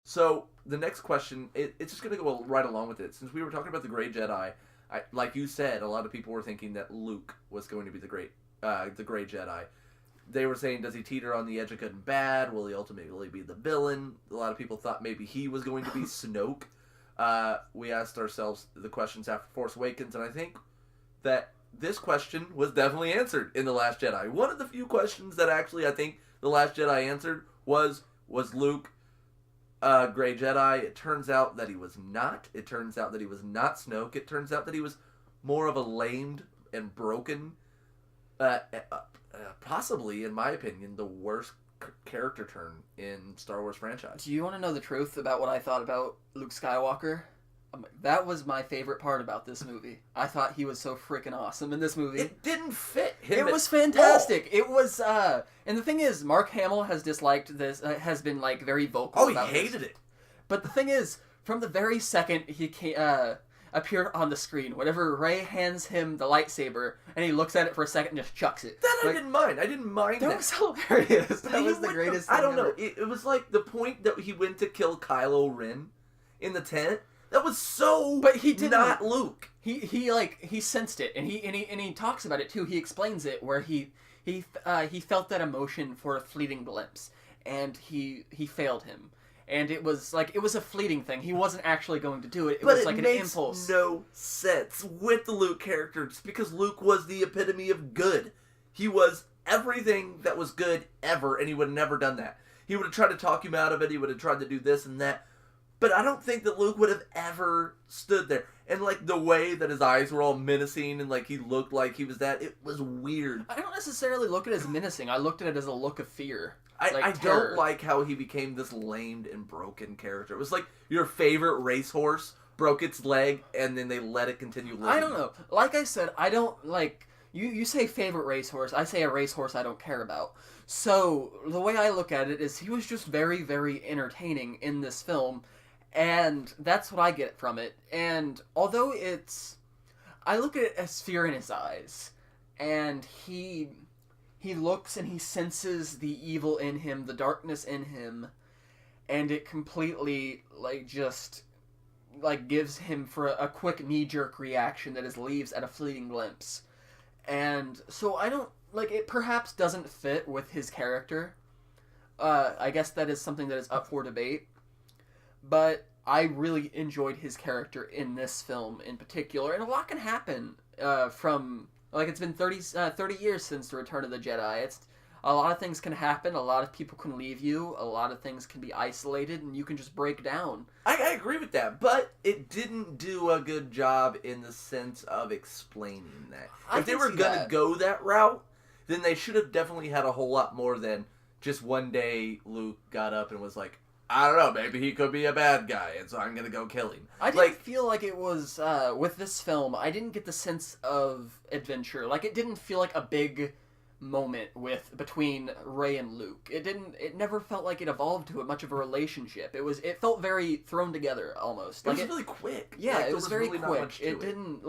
So the next question, it's just going to go right along with it. Since we were talking about the Gray Jedi, like you said, a lot of people were thinking that Luke was going to be the Gray Jedi. They were saying, does he teeter on the edge of good and bad? Will he ultimately be the villain? A lot of people thought maybe he was going to be Snoke. We asked ourselves the questions after Force Awakens, and I think that this question was definitely answered in The Last Jedi. One of the few questions that actually I think The Last Jedi answered was Luke Gray Jedi? It turns out that he was not. It turns out that he was not Snoke. It turns out that he was more of a lamed and broken, possibly, in my opinion, the worst character turn in Star Wars franchise. Do you want to know the truth about what I thought about Luke Skywalker? That was my favorite part about this movie. I thought he was so freaking awesome in this movie. It didn't fit him. It was fantastic. It was, and the thing is, Mark Hamill has disliked this, has been, like, very vocal about he hated it. But the thing is, from the very second he appeared on the screen, whenever Rey hands him the lightsaber, and he looks at it for a second and just chucks it. That I didn't mind. I didn't mind that. That was hilarious. That was the greatest thing I don't ever. know. It was like the point that he went to kill Kylo Ren in the tent. That was so but he did not Luke. He sensed it, and he talks about it too. He explains it where he felt that emotion for a fleeting glimpse, and he failed him. And it was a fleeting thing. He wasn't actually going to do it. It was like an impulse. But it makes no sense with the Luke character, just because Luke was the epitome of good. He was everything that was good ever, and he would have never done that. He would have tried to talk him out of it. He would have tried to do this and that. But I don't think that Luke would have ever stood there. And, like, the way that his eyes were all menacing and, like, he looked like he was that, it was weird. I don't necessarily look at it as menacing. I looked at it as a look of fear. I don't like how he became this lamed and broken character. It was like your favorite racehorse broke its leg, and then they let it continue living. I don't know. Like I said, I don't, like... You say favorite racehorse. I say a racehorse I don't care about. So, the way I look at it is he was just very, very entertaining in this film. And that's what I get from it. And although I look at it as fear in his eyes. And he looks and he senses the evil in him, the darkness in him. And it completely, gives him for a quick knee-jerk reaction that leaves at a fleeting glimpse. And so I don't, it perhaps doesn't fit with his character. I guess that is something that is up for debate. But I really enjoyed his character in this film in particular. And a lot can happen from... it's been 30 years since The Return of the Jedi. A lot of things can happen. A lot of people can leave you. A lot of things can be isolated, and you can just break down. I agree with that, but it didn't do a good job in the sense of explaining that. If they were going to go that route, then they should have definitely had a whole lot more than just one day Luke got up and was like, I don't know, maybe he could be a bad guy, and so I'm going to go kill him. I didn't feel like it was, with this film, I didn't get the sense of adventure. It didn't feel like a big moment between Rey and Luke. It never felt like it evolved to much of a relationship. It felt very thrown together, almost. It was really quick. Yeah, it was very quick. It didn't,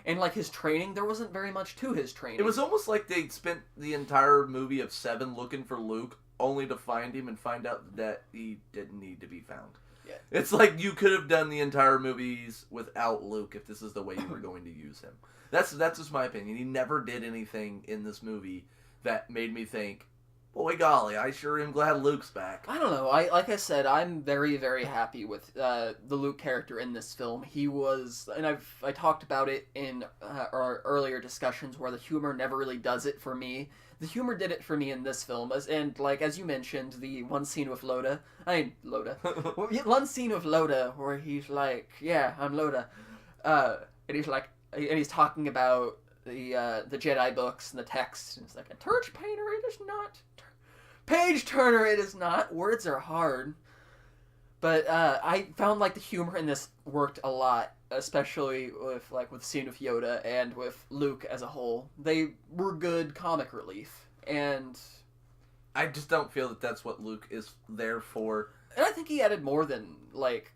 and his training, there wasn't very much to his training. It was almost like they'd spent the entire movie of 7 looking for Luke, only to find him and find out that he didn't need to be found. Yeah. It's like you could have done the entire movies without Luke if this is the way you were going to use him. That's just my opinion. He never did anything in this movie that made me think, boy golly, I sure am glad Luke's back. I don't know. Like I said, I'm very, very happy with the Luke character in this film. He was, and I talked about it in our earlier discussions where the humor never really does it for me. The humor did it for me in this film, as you mentioned, the one scene with Loda. One scene with Loda where he's like, "Yeah, I'm Loda," and he's talking about the Jedi books and the text, and it's like, "A torch painter, it is not. Page turner, it is not." Words are hard, but I found the humor in this worked a lot. Especially with the scene with Yoda and with Luke as a whole. They were good comic relief. And I just don't feel that that's what Luke is there for. And I think he added more than,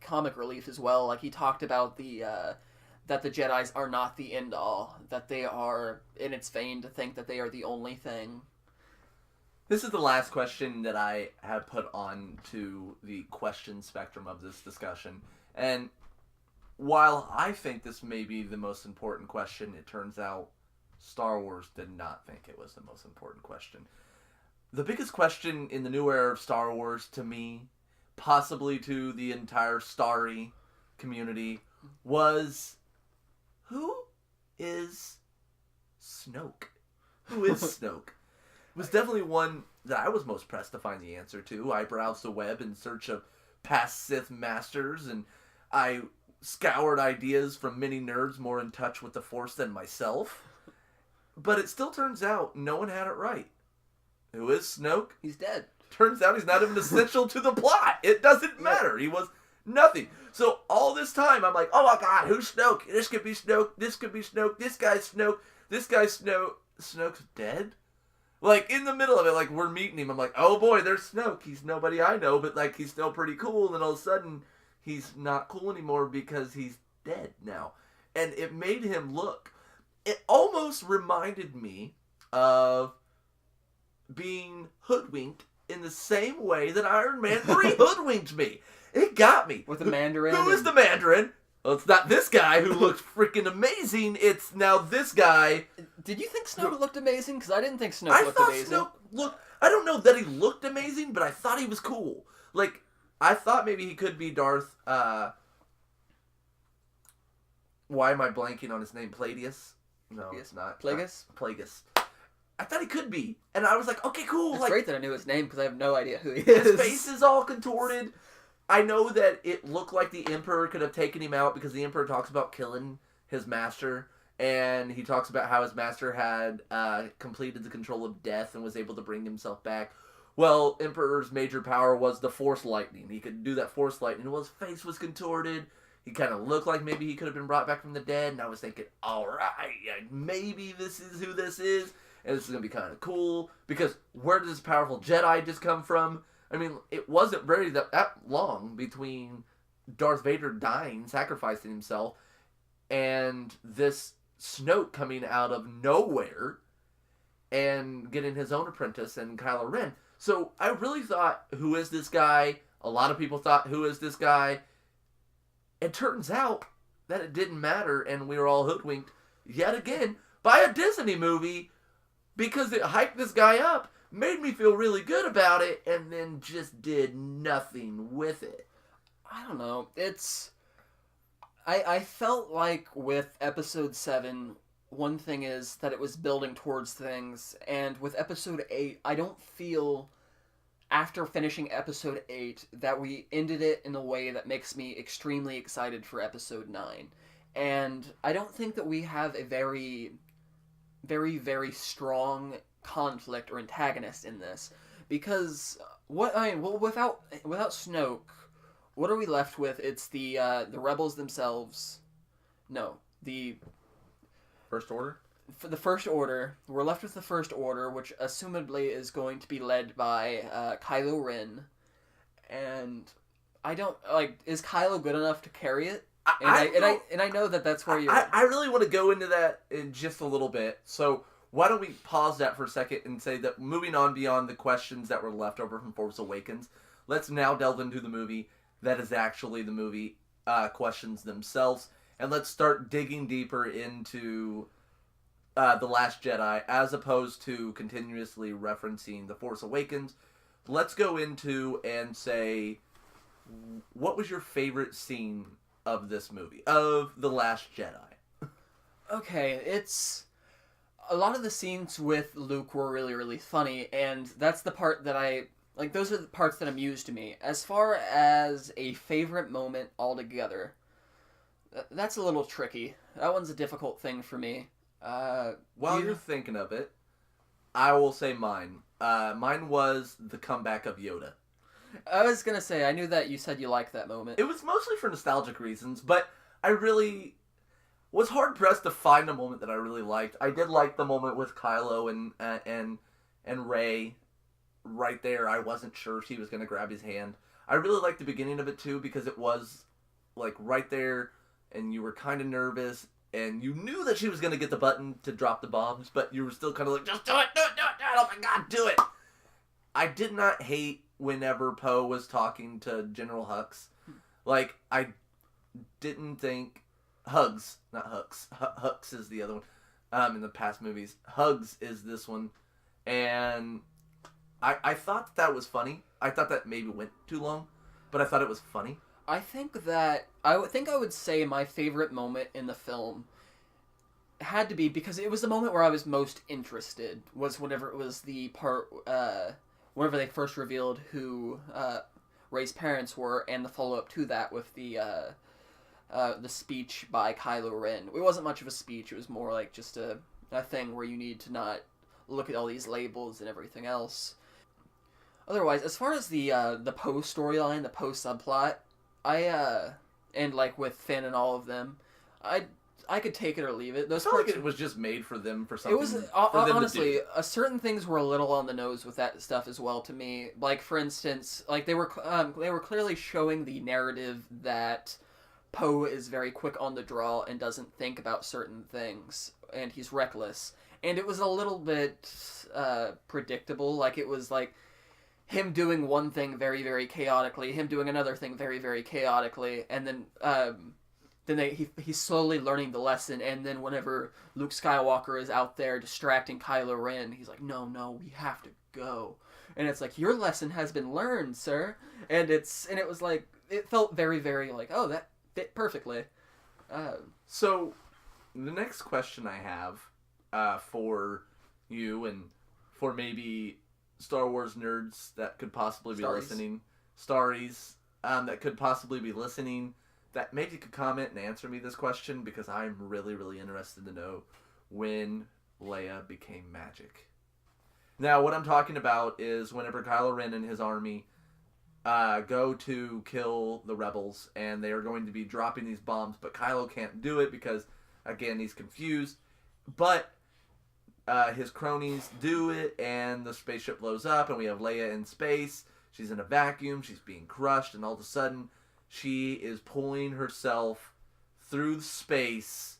comic relief as well. He talked about that the Jedis are not the end-all. That they are, in its vain to think that they are the only thing. This is the last question that I have put on to the question spectrum of this discussion. And while I think this may be the most important question, it turns out Star Wars did not think it was the most important question. The biggest question in the new era of Star Wars to me, possibly to the entire Starry community, was who is Snoke? Who is Snoke? It was definitely one that I was most pressed to find the answer to. I browsed the web in search of past Sith masters, and I scoured ideas from many nerds more in touch with the Force than myself. But it still turns out no one had it right. Who is Snoke? He's dead. Turns out he's not even essential to the plot. It doesn't matter. He was nothing. So all this time, I'm like, oh my god, who's Snoke? This could be Snoke. This could be Snoke. This guy's Snoke. This guy's Snoke. Snoke's dead? Like, in the middle of it, like, we're meeting him. I'm like, oh boy, there's Snoke. He's nobody I know, but, like, he's still pretty cool. And then all of a sudden, he's not cool anymore because he's dead now. And it made him look... It almost reminded me of being hoodwinked in the same way that Iron Man 3 hoodwinked me. It got me. With the Mandarin. Who is the Mandarin? Well, it's not this guy who looked freaking amazing. It's now this guy. Did you think Snoke looked amazing? Because I didn't think Snoke looked amazing. Snoke looked... I don't know that he looked amazing, but I thought he was cool. Like, I thought maybe he could be Darth... Why am I blanking on his name? Plagueis? No, it's not. Plagueis? Plagueis. I thought he could be. And I was like, okay, cool. It's like, great that I knew his name because I have no idea who he is. His face is all contorted. I know that it looked like the Emperor could have taken him out because the Emperor talks about killing his master. And he talks about how his master had completed the control of death and was able to bring himself back. Well, Emperor's major power was the Force Lightning. He could do that Force Lightning. Well, his face was contorted. He kind of looked like maybe he could have been brought back from the dead. And I was thinking, all right, maybe this is who this is. And this is going to be kind of cool. Because where did this powerful Jedi just come from? I mean, it wasn't very that long between Darth Vader dying, sacrificing himself, and this Snoke coming out of nowhere and getting his own apprentice and Kylo Ren. So I really thought, who is this guy? A lot of people thought, who is this guy? It turns out that it didn't matter, and we were all hoodwinked yet again by a Disney movie because it hyped this guy up, made me feel really good about it, and then just did nothing with it. I don't know. I felt like with Episode 7, one thing is that it was building towards things, and with Episode 8, I don't feel, after finishing Episode 8, that we ended it in a way that makes me extremely excited for Episode 9. And I don't think that we have a very, very, very strong conflict or antagonist in this, because without Snoke, what are we left with? It's the rebels themselves. No, the First Order. For the First Order, we're left with the First Order, which assumedly is going to be led by Kylo Ren, and I don't like. Is Kylo good enough to carry it? I know that that's where you're. I really want to go into that in just a little bit. So why don't we pause that for a second and say that moving on beyond the questions that were left over from Force Awakens, let's now delve into the movie that is actually the movie questions themselves, and let's start digging deeper into The Last Jedi as opposed to continuously referencing The Force Awakens. Let's go into and say, what was your favorite scene of this movie, of The Last Jedi? Okay, it's... A lot of the scenes with Luke were really, really funny, and that's the part that I... Like, those are the parts that amused me. As far as a favorite moment altogether, that's a little tricky. That one's a difficult thing for me. While you're thinking of it, I will say mine. Mine was the comeback of Yoda. I was gonna say, I knew that you said you liked that moment. It was mostly for nostalgic reasons, but I really was hard-pressed to find a moment that I really liked. I did like the moment with Kylo and Rey right there. I wasn't sure she was going to grab his hand. I really liked the beginning of it, too, because it was, like, right there, and you were kind of nervous, and you knew that she was going to get the button to drop the bombs, but you were still kind of like, just do it, do it, do it, do it, oh my god, do it! I did not hate whenever Poe was talking to General Hux. Like, I didn't think... Hugs, not Hux. Hux is the other one in the past movies. Hugs is this one. And I thought that was funny. I thought that maybe went too long, but I thought it was funny. I think that... I would say my favorite moment in the film had to be, because it was the moment where I was most interested, was whenever it was the part... whenever they first revealed who Rey's parents were, and the follow-up to that with the speech by Kylo Ren. It wasn't much of a speech, it was more like just a thing where you need to not look at all these labels and everything else. Otherwise, as far as the Poe storyline, the Poe subplot, and like with Finn and all of them, I could take it or leave it. Those I felt parts, like it was just made for them for something. it was for them honestly to do. Certain things were a little on the nose with that stuff as well to me. Like, for instance, like they were clearly showing the narrative that Poe is very quick on the draw and doesn't think about certain things, and he's reckless. And it was a little bit predictable. Like, it was like him doing one thing very, very chaotically, him doing another thing very, very chaotically, and then he's slowly learning the lesson. And then whenever Luke Skywalker is out there distracting Kylo Ren, he's like, no, we have to go. And it's like, your lesson has been learned, sir. And it was like, it felt very, very like, oh, that fit perfectly. So, the next question I have for you and for maybe Star Wars nerds that could possibly be listening, Starries that could possibly be listening, that maybe you could comment and answer me this question, because I'm really, really interested to know when Leia became magic. Now, what I'm talking about is whenever Kylo Ren and his army go to kill the rebels, and they are going to be dropping these bombs, but Kylo can't do it because, again, he's confused. But his cronies do it, and the spaceship blows up, and we have Leia in space. She's in a vacuum, she's being crushed, and all of a sudden, she is pulling herself through space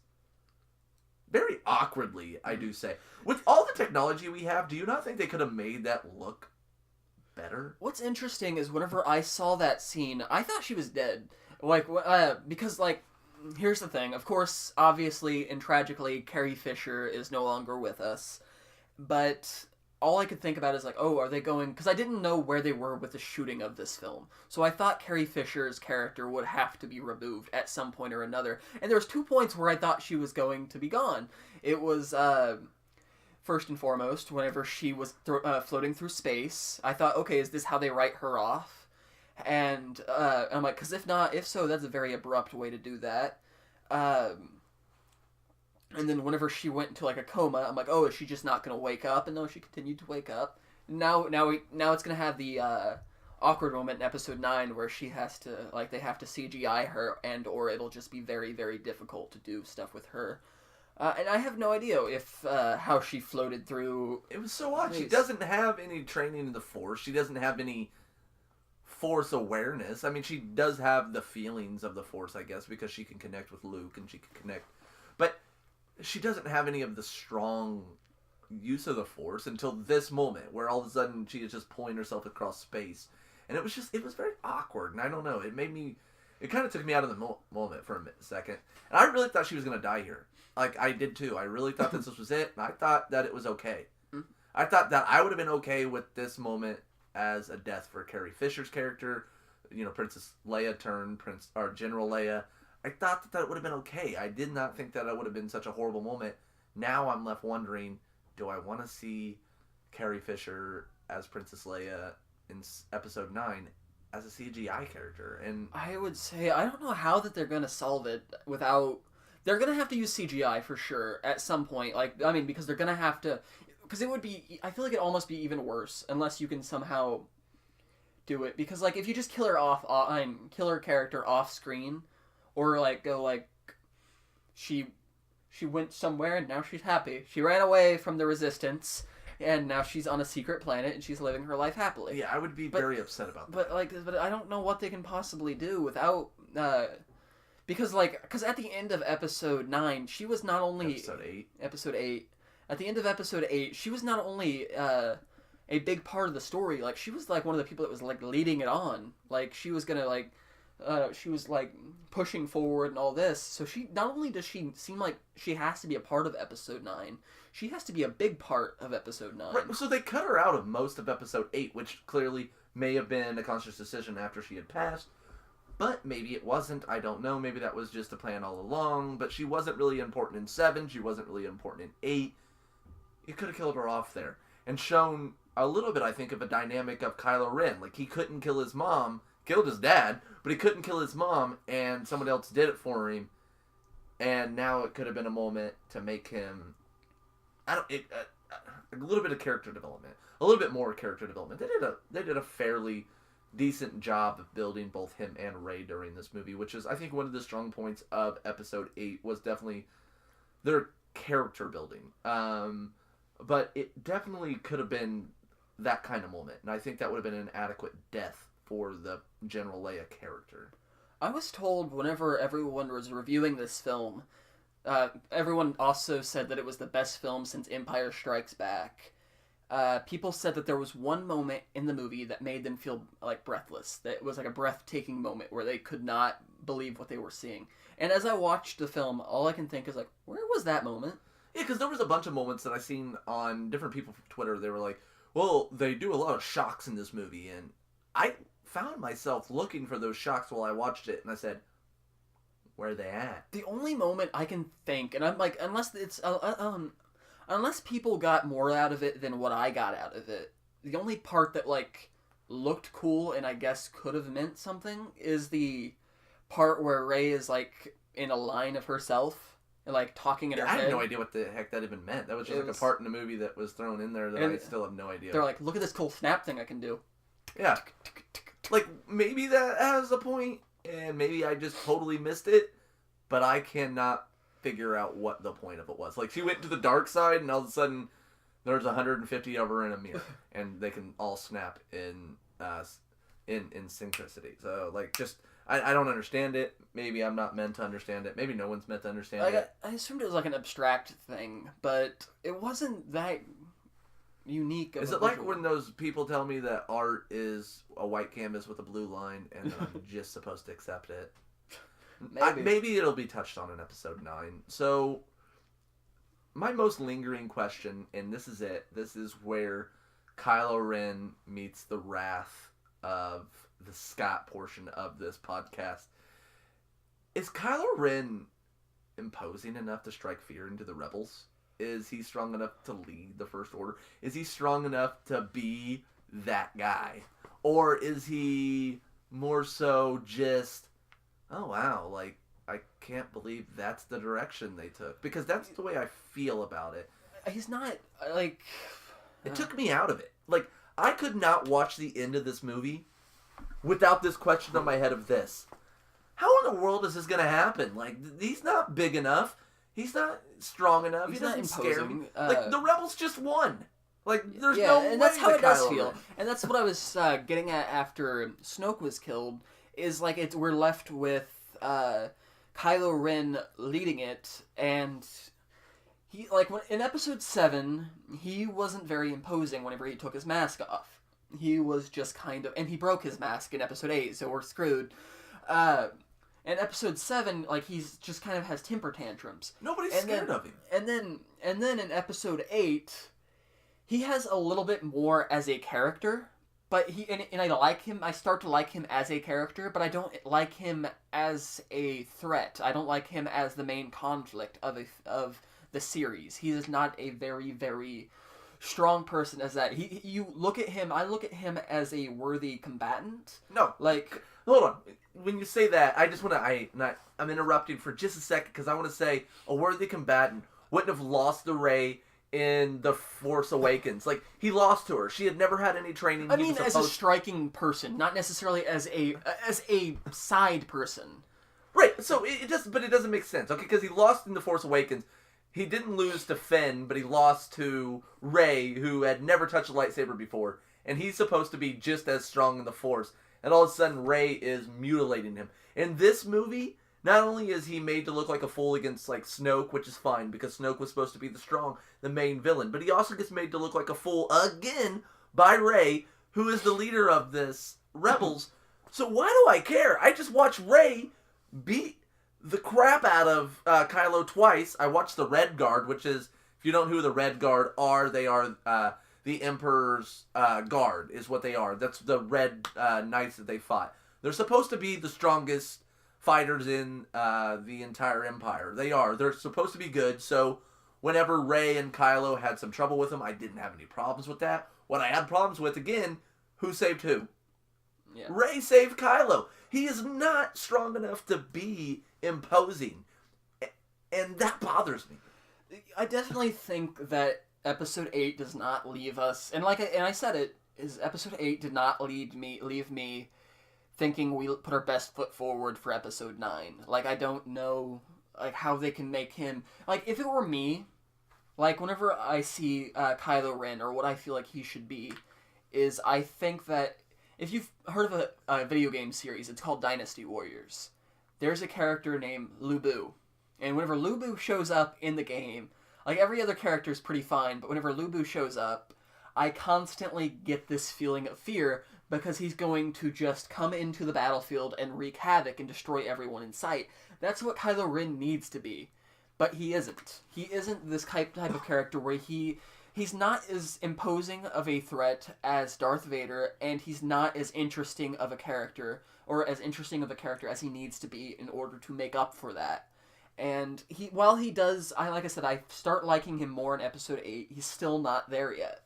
very awkwardly, I do say. With all the technology we have, do you not think they could have made that look better? What's interesting is whenever I saw that scene, I thought she was dead. Like, because, like, here's the thing. Of course, obviously and tragically, Carrie Fisher is no longer with us. But all I could think about is like, oh, are they going... Because I didn't know where they were with the shooting of this film. So I thought Carrie Fisher's character would have to be removed at some point or another. And there was 2 points where I thought she was going to be gone. It was... First and foremost, whenever she was floating through space, I thought, okay, is this how they write her off? And I'm like, because if so, that's a very abrupt way to do that. And then whenever she went into like a coma, I'm like, oh, is she just not going to wake up? And no, she continued to wake up. Now it's going to have the awkward moment in episode 9 where she has to, like, they have to CGI her, and or it'll just be very, very difficult to do stuff with her. And I have no idea if how she floated through. It was so odd. She doesn't have any training in the Force. She doesn't have any Force awareness. I mean, she does have the feelings of the Force, I guess, because she can connect with Luke and she can connect. But she doesn't have any of the strong use of the Force until this moment, where all of a sudden she is just pulling herself across space. And it was very awkward. And I don't know. It kind of took me out of the moment for a second. And I really thought she was going to die here. Like, I did too. I really thought that this was it, and I thought that it was okay. Mm-hmm. I thought that I would have been okay with this moment as a death for Carrie Fisher's character, Princess Leia turned General Leia. I thought that would have been okay. I did not think that it would have been such a horrible moment. Now I'm left wondering, do I want to see Carrie Fisher as Princess Leia in Episode 9 as a CGI character? And I would say, I don't know how that they're going to solve it without... They're going to have to use CGI for sure at some point. like, I mean, because they're going to have to... Because it would be... I feel like it'd almost be even worse unless you can somehow do it. Because, like, if you just kill her character off screen, or, like, go, like, she went somewhere and now she's happy. She ran away from the Resistance, and now she's on a secret planet and she's living her life happily. Yeah, I would be very upset about that. But I don't know what they can possibly do without... Because at the end of Episode 9, she was not only... Episode 8. Episode 8. At the end of Episode 8, she was not only a big part of the story. Like, she was like one of the people that was like leading it on. Like, she was gonna like, she was like pushing forward and all this. So she, not only does she seem like she has to be a part of episode 9, she has to be a big part of episode 9. Right, so they cut her out of most of episode 8, which clearly may have been a conscious decision after she had passed. But maybe it wasn't. I don't know. Maybe that was just a plan all along. But she wasn't really important in 7. She wasn't really important in 8. You could have killed her off there. And shown a little bit, I think, of a dynamic of Kylo Ren. Like, he couldn't kill his mom. Killed his dad. But he couldn't kill his mom. And someone else did it for him. And now it could have been a moment to make him... a little bit of character development. A little bit more character development. They did a fairly... decent job of building both him and Rey during this movie, which is, I think, one of the strong points of episode 8 was definitely their character building. But it definitely could have been that kind of moment, and I think that would have been an adequate death for the General Leia character. I was told whenever everyone was reviewing this film, everyone also said that it was the best film since Empire Strikes Back. People said that there was one moment in the movie that made them feel like breathless. That it was like a breathtaking moment where they could not believe what they were seeing. And as I watched the film, all I can think is like, where was that moment? Yeah, because there was a bunch of moments that I seen on different people from Twitter. They were like, well, they do a lot of shocks in this movie. And I found myself looking for those shocks while I watched it. And I said, where are they at? The only moment I can think, and I'm like, unless people got more out of it than what I got out of it, the only part that, like, looked cool and I guess could have meant something is the part where Rey is, like, in a line of herself and, like, talking in her head. I had no idea what the heck that even meant. That was just a part in the movie that was thrown in there that I still have no idea. They're like, look at this cool snap thing I can do. Yeah. Like, maybe that has a point, and maybe I just totally missed it, but I cannot figure out what the point of it was. Like, she went to the dark side, and all of a sudden, there's 150 of her in a mirror, and they can all snap in synchronicity. So, like, just I don't understand it. Maybe I'm not meant to understand it. Maybe no one's meant to understand it. I assumed it was like an abstract thing, but it wasn't that unique. Is it like when those people tell me that art is a white canvas with a blue line, and I'm just supposed to accept it? Maybe it'll be touched on in episode 9. So, my most lingering question, and this is it. This is where Kylo Ren meets the wrath of the Scott portion of this podcast. Is Kylo Ren imposing enough to strike fear into the rebels? Is he strong enough to lead the First Order? Is he strong enough to be that guy? Or is he more so just... oh, wow, like, I can't believe that's the direction they took. Because that's the way I feel about it. He's not, like... It took me out of it. Like, I could not watch the end of this movie without this question on my head of this. How in the world is this going to happen? Like, he's not big enough. He's not strong enough. He doesn't scare me. Like, the rebels just won. Like, there's no way. And that's how it does feel. Ren. And that's what I was getting at after Snoke was killed. Is like we're left with Kylo Ren leading it, and he in episode 7 he wasn't very imposing whenever he took his mask off. He was just kind of, and he broke his mask in episode 8, so we're screwed. In episode 7, like, he's just kind of has temper tantrums. Nobody's scared of him. And then in episode 8, he has a little bit more as a character. But and I like him. I start to like him as a character, but I don't like him as a threat. I don't like him as the main conflict of the series. He is not a very, very strong person as that. You look at him. I look at him as a worthy combatant. No, like, hold on. When you say that, I just want to. I'm interrupting for just a second because I want to say a worthy combatant wouldn't have lost the Rey in The Force Awakens. Like, he lost to her. She had never had any training. I mean, as a striking person, not necessarily as a side person. Right. So it doesn't make sense. Okay, because he lost in The Force Awakens. He didn't lose to Finn, but he lost to Rey, who had never touched a lightsaber before, and he's supposed to be just as strong in the Force. And all of a sudden, Rey is mutilating him. In this movie, not only is he made to look like a fool against, like, Snoke, which is fine, because Snoke was supposed to be the main villain, but he also gets made to look like a fool again by Rey, who is the leader of this rebels. So why do I care? I just watch Rey beat the crap out of Kylo twice. I watched the Red Guard, which is, if you don't know who the Red Guard are, they are the Emperor's guard, is what they are. That's the Red Knights that they fought. They're supposed to be the strongest fighters in the entire Empire. They are. They're supposed to be good, so whenever Rey and Kylo had some trouble with them, I didn't have any problems with that. What I had problems with, again, who saved who? Yeah. Rey saved Kylo. He is not strong enough to be imposing, and that bothers me. I definitely think that Episode 8 does not leave us, and I said it, is Episode 8 did not leave me thinking we put our best foot forward for Episode 9. Like, I don't know, like, how they can make him... Like, if it were me, like, whenever I see Kylo Ren, or what I feel like he should be, is I think that... If you've heard of a video game series, it's called Dynasty Warriors. There's a character named Lu Bu. And whenever Lu Bu shows up in the game, like, every other character is pretty fine, but whenever Lu Bu shows up, I constantly get this feeling of fear, because he's going to just come into the battlefield and wreak havoc and destroy everyone in sight. That's what Kylo Ren needs to be. But he isn't. He isn't this type of character where he's not as imposing of a threat as Darth Vader, and he's not as interesting of a character, or as interesting of a character as he needs to be in order to make up for that. And while he does, like I said, I start liking him more in Episode 8, he's still not there yet.